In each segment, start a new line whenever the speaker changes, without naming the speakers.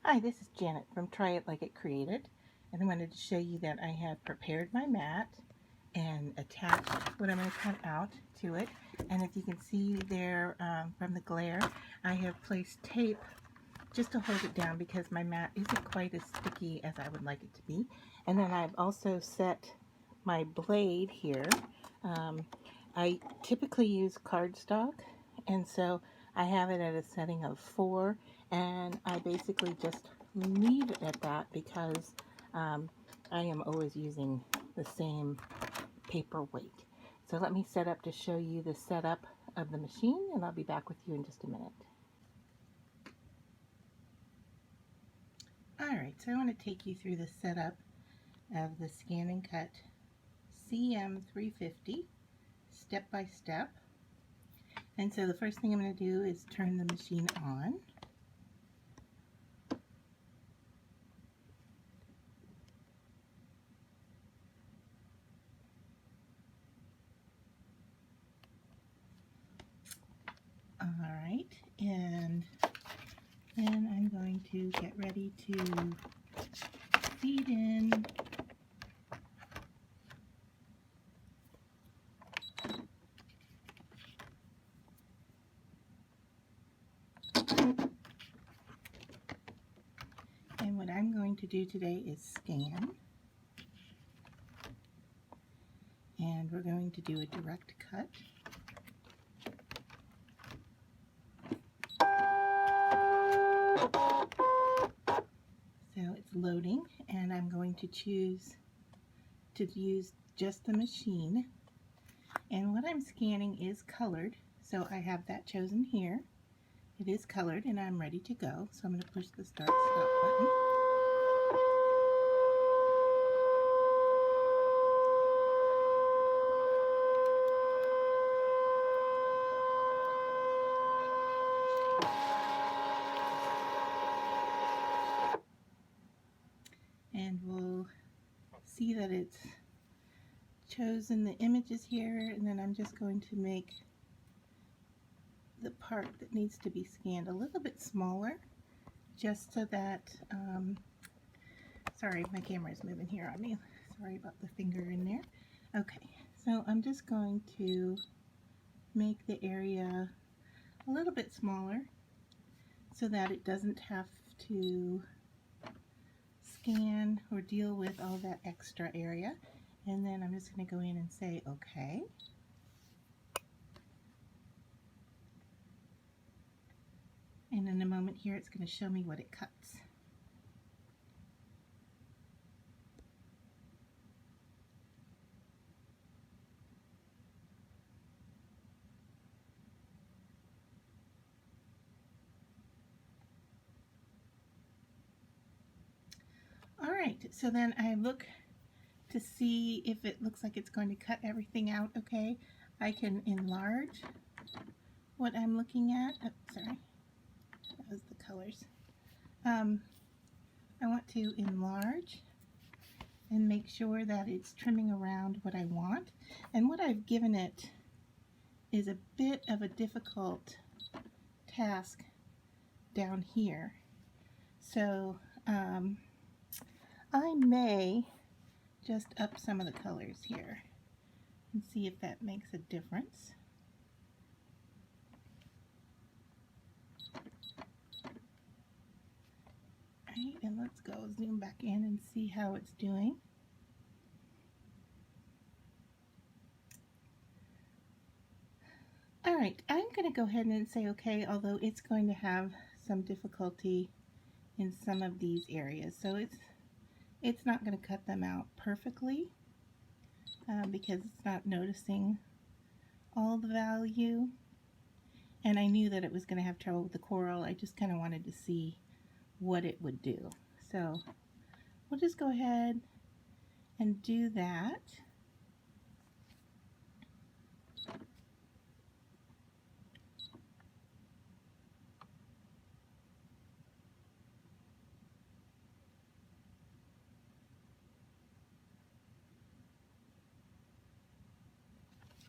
Hi, this is Janet from Try It Like It Created, and I wanted to show you that I have prepared my mat and attached what I'm going to cut out to it. And if you can see there from the glare, I have placed tape just to hold it down because my mat isn't quite as sticky as I would like it to be. And then I've also set my blade here. I typically use cardstock, and so I have it at a setting of 4, and I basically just leave it at that because I am always using the same paper weight. So let me set up to show you the setup of the machine, and I'll be back with you in just a minute. Alright, so I want to take you through the setup of the ScanNCut CM350 step by step. And so the first thing I'm going to do is turn the machine on. Alright, and then I'm going to get ready to feed in and what I'm going to do today is scan, and we're going to do a direct cut. So it's loading, and I'm going to choose to use just the machine. And what I'm scanning is colored, so I have that chosen here. It is colored, and I'm ready to go. So I'm going to push the start stop button. And we'll see that it's chosen the images here, and then I'm just going to make the part that needs to be scanned a little bit smaller, just so that, sorry, my camera is moving here on me. Sorry about the finger in there. Okay, so I'm just going to make the area a little bit smaller so that it doesn't have to scan or deal with all that extra area. And then I'm just going to go in and say OK. And in a moment here, it's going to show me what it cuts. Alright, so then I look to see if it looks like it's going to cut everything out okay. I can enlarge what I'm looking at. Oh, sorry, that was the colors. I want to enlarge and make sure that it's trimming around what I want. And what I've given it is a bit of a difficult task down here. So I may just up some of the colors here and see if that makes a difference. Right, and let's go zoom back in and see how it's doing. Alright, I'm going to go ahead and say okay, although it's going to have some difficulty in some of these areas. So it's not going to cut them out perfectly because it's not noticing all the value. And I knew that it was going to have trouble with the coral. I just kind of wanted to see what it would do. So we'll just go ahead and do that.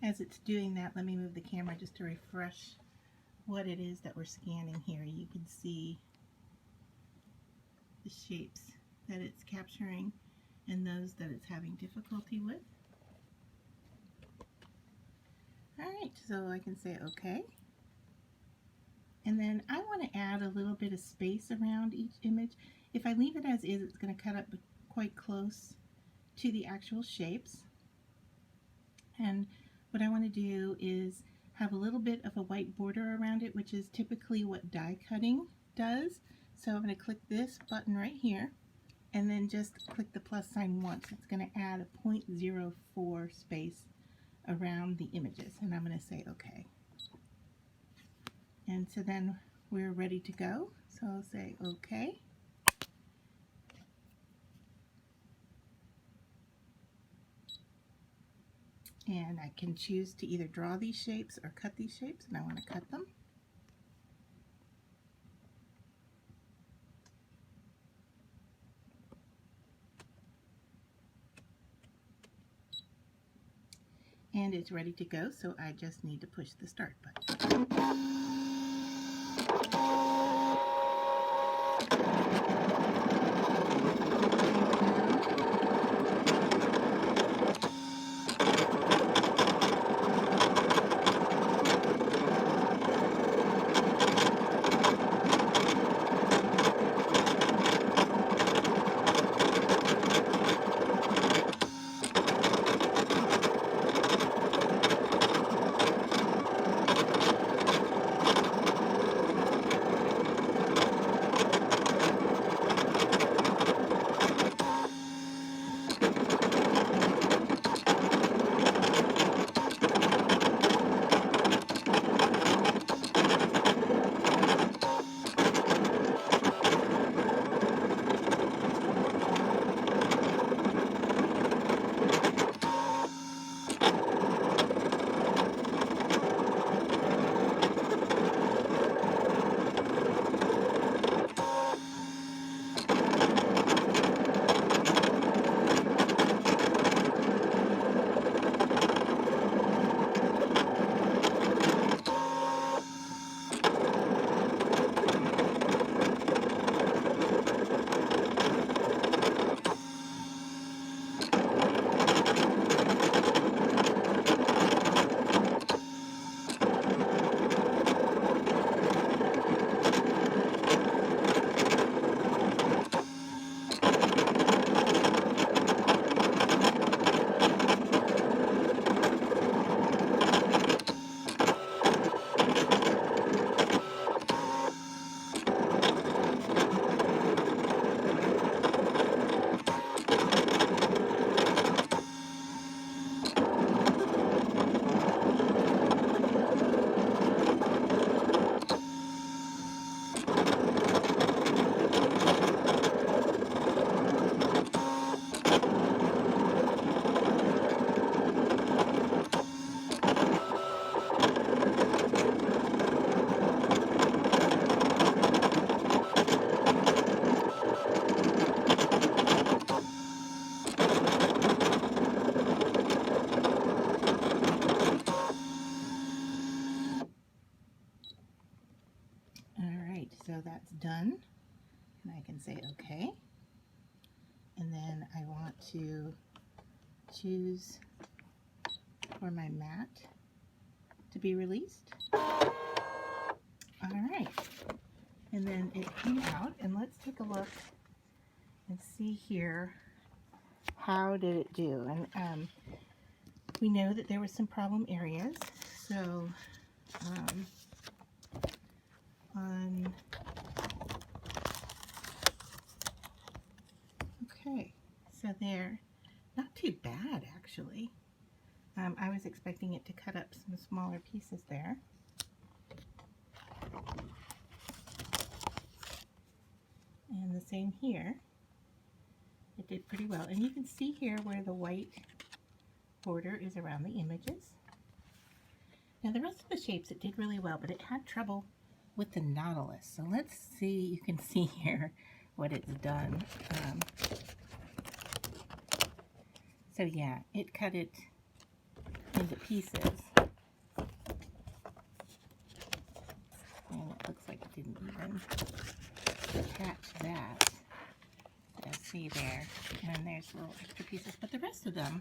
As it's doing that, let me move the camera just to refresh what it is that we're scanning here. You can see the shapes that it's capturing and those that it's having difficulty with. Alright, so I can say OK. And then I want to add a little bit of space around each image. If I leave it as is, it's going to cut up quite close to the actual shapes. And what I want to do is have a little bit of a white border around it, which is typically what die cutting does. So I'm going to click this button right here and then just click the plus sign once. It's going to add a 0.04 space around the images, and I'm going to say OK. And so then we're ready to go. So I'll say OK. And I can choose to either draw these shapes or cut these shapes, and I want to cut them. And it's ready to go, so I just need to push the start button. So that's done, and I can say OK. And then I want to choose for my mat to be released. All right, and then it came out, and let's take a look and see here how did it do. And we know that there were some problem areas, so okay, so they're not too bad actually. I was expecting it to cut up some smaller pieces there. And the same here. It did pretty well. And you can see here where the white border is around the images. Now the rest of the shapes it did really well, but it had trouble with the nautilus. So let's see, you can see here what it's done. So yeah, it cut it into pieces. And it looks like it didn't even attach that. see there. And there's little extra pieces, but the rest of them,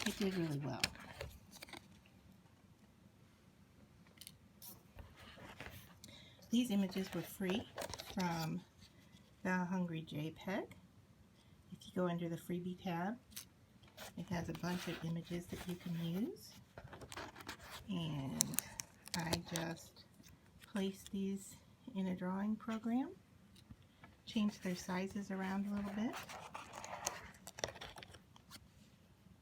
it did really well. These images were free from the Hungry JPEG. If you go under the freebie tab, it has a bunch of images that you can use. And I just placed these in a drawing program, changed their sizes around a little bit.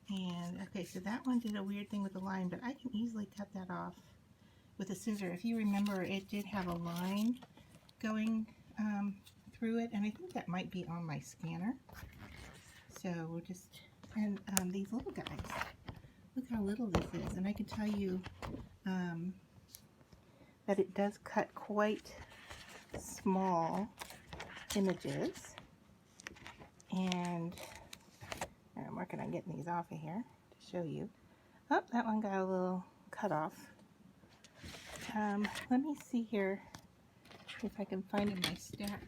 And okay, so that one did a weird thing with the line, but I can easily cut that off with a scissor. If you remember, it did have a line going through it, and I think that might be on my scanner. So we'll just, and these little guys, look how little this is, and I can tell you that it does cut quite small images, and I'm working on getting these off of here to show you. Oh, that one got a little cut off. Let me see here if I can find in my stack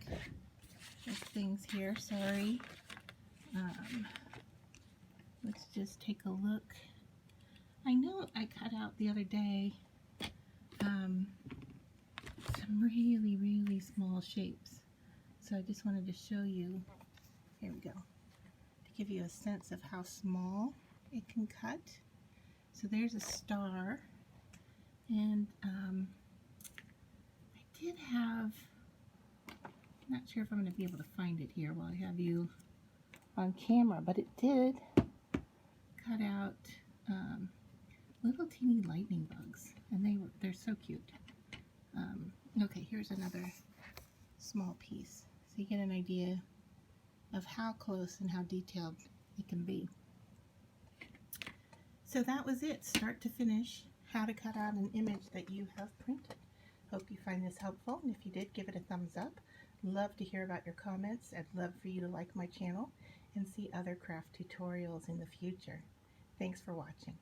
of things here. Sorry. Let's just take a look. I know I cut out the other day some really, really small shapes. So I just wanted to show you. Here we go. To give you a sense of how small it can cut. So there's a star. And I did have, I'm not sure if I'm going to be able to find it here while I have you on camera, but it did cut out little teeny lightning bugs, and they're so cute. Okay, here's another small piece, so you get an idea of how close and how detailed it can be. So that was it, start to finish, how to cut out an image that you have printed. Hope you find this helpful, and if you did, give it a thumbs up. Love to hear about your comments. I'd love for you to like my channel and see other craft tutorials in the future. Thanks for watching.